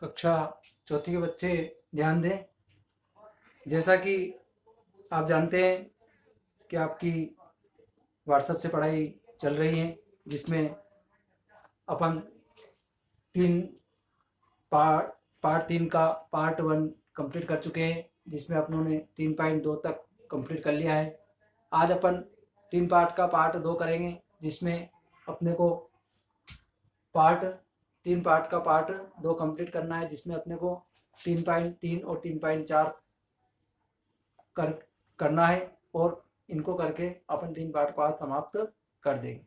कक्षा चौथी के बच्चे ध्यान दें। जैसा कि आप जानते हैं कि आपकी व्हाट्सएप से पढ़ाई चल रही है, जिसमें अपन तीन पार्ट पार्ट 3 का पार्ट 1 कंप्लीट कर चुके हैं, जिसमें अपनों ने 3.2 तक कंप्लीट कर लिया है। आज अपन 3 पार्ट का पार्ट 2 करेंगे, जिसमें अपने को पार्ट 3 पार्ट का पार्ट 2 कंप्लीट करना है, जिसमें अपने को 3.3 और 3.4 करना है, और इनको करके अपन 3 पार्ट को आज समाप्त कर देंगे।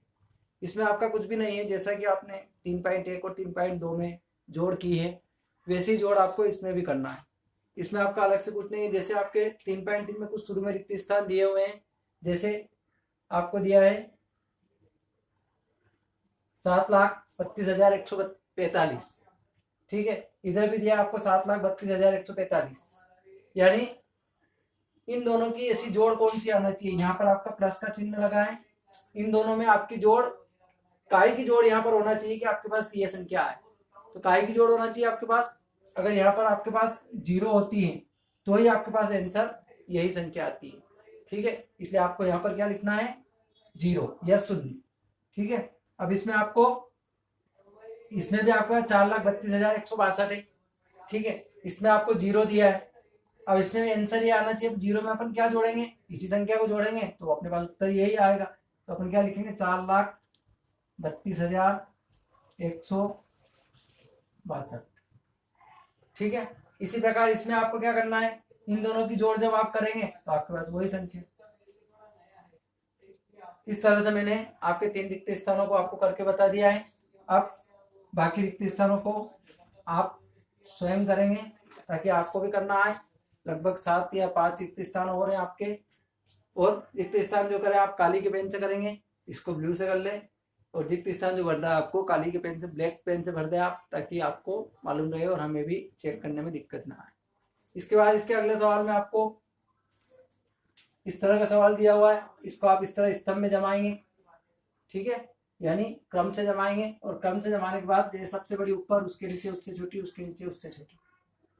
इसमें आपका कुछ भी नहीं है, जैसा कि आपने 3.1 और 3.2 में जोड़ की है, वैसे ही जोड़ आपको इसमें भी करना है। इसमें आपका अलग से कुछ नहीं है। जैसे आपके 3.3 में कुछ शुरू में रिक्त स्थान दिए हुए हैं, जैसे आपको दिया है 7,32,145, ठीक है। इधर भी दिया आपको 7,32,145, यानी इन दोनों की ऐसी जोड़ कौन सी आना चाहिए। यहाँ पर आपका प्लस का चिन्ह लगा है, इन दोनों में आपकी जोड़ काय की जोड़ यहाँ पर होना चाहिए कि आपके पास ये संख्या है, तो काय की जोड़ होना चाहिए आपके पास। अगर यहाँ पर आपके पास 0 होती है तो ही आपके पास आंसर यही संख्या आती है, ठीक है। इसलिए आपको यहाँ पर क्या लिखना है, 0 या 0, ठीक है। अब इसमें आपको, इसमें भी आपका 4,32,162 है, ठीक है। इसमें आपको 0 दिया है। अब इसमें आंसर ये आना चाहिए, तो 0 में अपन क्या जोड़ेंगे, इसी संख्या को जोड़ेंगे, तो अपने पास उत्तर यही आएगा। तो अपन क्या लिखेंगे, 4,32,162, ठीक है। इसी प्रकार इसमें आपको क्या करना है, इन दोनों की जोड़ जब आप करेंगे तो आपके पास वही संख्या। इस तरह से मैंने आपके 3 रिक्त स्थानों को आपको करके बता दिया है। अब बाकी रिक्त स्थानों को आप स्वयं करेंगे, ताकि आपको भी करना आए। लगभग 7 या 5 रिक्त स्थान हो रहे हैं आपके, और रिक्त स्थान जो करें आप काली के पेन से करेंगे, इसको ब्लू से कर लें। और रिक्त स्थान जो भरना है आपको काली के पेन से, ब्लैक पेन से भर दें आप, ताकि आपको मालूम रहे और हमें भी चेक करने में दिक्कत ना आए। इसके बाद इसके अगले सवाल में आपको इस तरह का सवाल दिया हुआ है, इसको आप इस तरह स्तंभ में जमाएंगे, ठीक है, यानी क्रम से जमाएंगे। और क्रम से जमाने के बाद ये सबसे बड़ी ऊपर, उसके नीचे उससे छोटी, उसके नीचे उससे छोटी,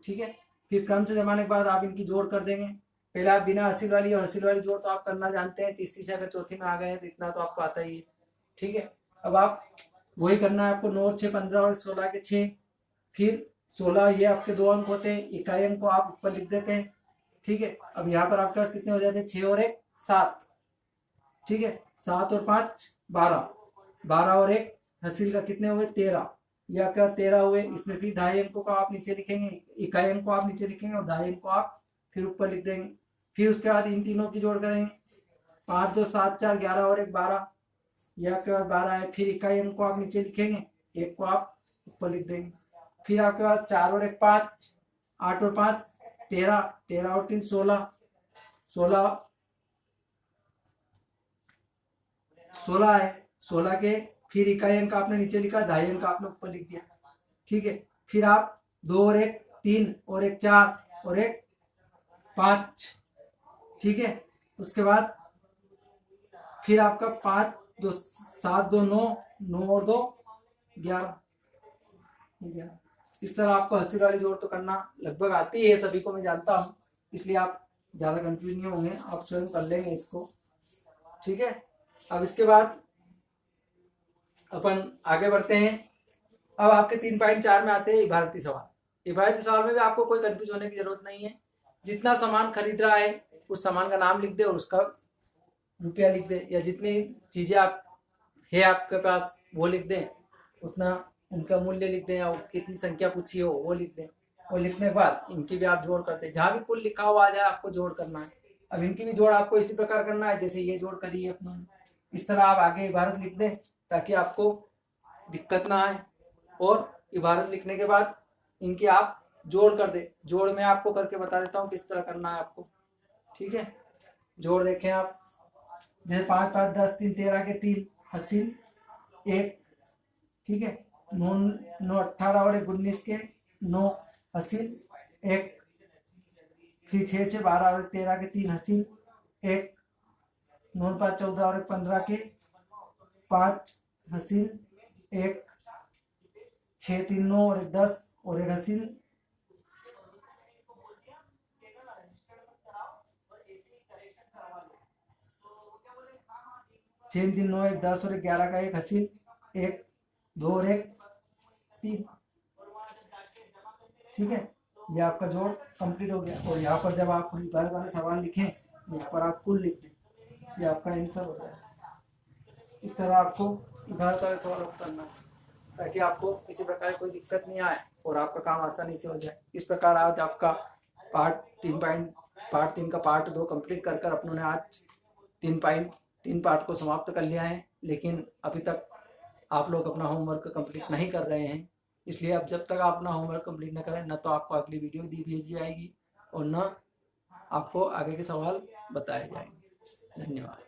ठीक है। फिर क्रम से जमाने के बाद आप इनकी जोड़ कर देंगे। पहले आप बिना हासिल वाली और हासिल वाली जोड़ तो आप करना जानते हैं, तीसरी से अगर चौथी में आ गए हैं तो इतना तो आपको आता ही है, ठीक है। अब आप वही करना है आपको, 9, 6, 15 और 16 के 6, फिर 16 ये आपके 2 अंक होते हैं, इकाई अंक को आप ऊपर लिख देते हैं, ठीक है। अब यहाँ पर आपके पास कितने हो जाते हैं, 6 और 1 7, ठीक है। 7 और 5 12, 12 और 1 हासिल का कितने हुए 13, ये आपके पास 13 हुए। इसमें फिर 2.5 अंकों को आप नीचे लिखेंगे, इकाई अंक को आप नीचे लिखेंगे, और 2.5 अंक को आप फिर ऊपर लिख देंगे। फिर उसके बाद इन तीनों की जोड़ करेंगे, 5, 2, 7, 4 11 और 1 12, ये आपके पास 12 है। फिर इकाई अंक को आप नीचे लिखेंगे, 1 को आप ऊपर लिख देंगे। फिर आपके पास 4 और 1 5, 8 और 5 13, 13 और 3 16, 16 है। 16 के फिर इकाई अंक आपने नीचे लिखा, 2.5 अंक आपने ऊपर लिख दिया, ठीक है। फिर आप 2 और 1 3 और 1 4 और 1 5, ठीक है। उसके बाद फिर आपका 5 2 7 2 9, 9 और 2 11। इस तरह आपको हासिल वाली जोड़ तो करना लगभग आती है सभी को, मैं जानता हूँ, इसलिए आप ज़्यादा कंफ्यूज नहीं होंगे, आप स्वयं कर लेंगे इसको, ठीक है। अब इसके बाद अपन आगे बढ़ते हैं। अब आपके 3.4 में आते हैं इबारती सवाल। इबारती सवाल में भी आपको कोई कंफ्यूज होने की जरूरत नहीं है। जितना सामान खरीद रहा है उस सामान का नाम लिख दे और उसका रुपया लिख दे, या जितनी चीजें आप है आपके पास वो लिख दें, उतना उनका मूल्य लिख दें, या कितनी संख्या पूछी हो वो लिख दें। और लिखने के बाद इनकी भी आप जोड़ करते हैं, जहां भी कुल लिखा हुआ आ जाए आपको जोड़ करना है। अब इनकी भी जोड़ आपको इसी प्रकार करना है जैसे ये जोड़ करी है अपने। इस तरह आप आगे इबारत लिख दें ताकि आपको दिक्कत ना आए। और इबारत लिखने के बाद इनकी आप जोड़ कर दे। जोड़ में आपको करके बता देता हूँ किस तरह करना है आपको, ठीक है। जोड़ देखें आप, जैसे 5 5 10 3 13 के 3 हासिल 1, ठीक है। 9 9 18 और 1 19 के 9 हासिल 1, फिर 6 6 12 और 13 के 3 हासिल 1, 9 5 14 और 15 के 5 हासिल 1, 6 3 9 और एक 10 और एक हसील। छः 3 9 एक 10 और एक 11 का एक हसील, 1 2 और एक 3। ठीक है, ये आपका जोड़ कंप्लीट हो गया। और यहाँ पर जब आप घर वाले सवाल लिखें, यहाँ पर आप कुल लिख दें, ये आपका आंसर हो जाए। इस तरह आपको घर वाले सवाल करना है ताकि आपको किसी प्रकार की कोई दिक्कत नहीं आए और आपका काम आसानी से हो जाए। इस प्रकार आज आपका पार्ट 3 का पार्ट 2 कंप्लीट कर कर अपनों ने आज 3 पार्ट को समाप्त कर लिया है। लेकिन अभी तक आप लोग अपना होमवर्क कंप्लीट नहीं कर रहे हैं, इसलिए अब जब तक आप अपना होमवर्क कंप्लीट न करें, न तो आपको अगली वीडियो भेजी जाएगी और न आपको आगे के सवाल बताए जाएंगे। धन्यवाद।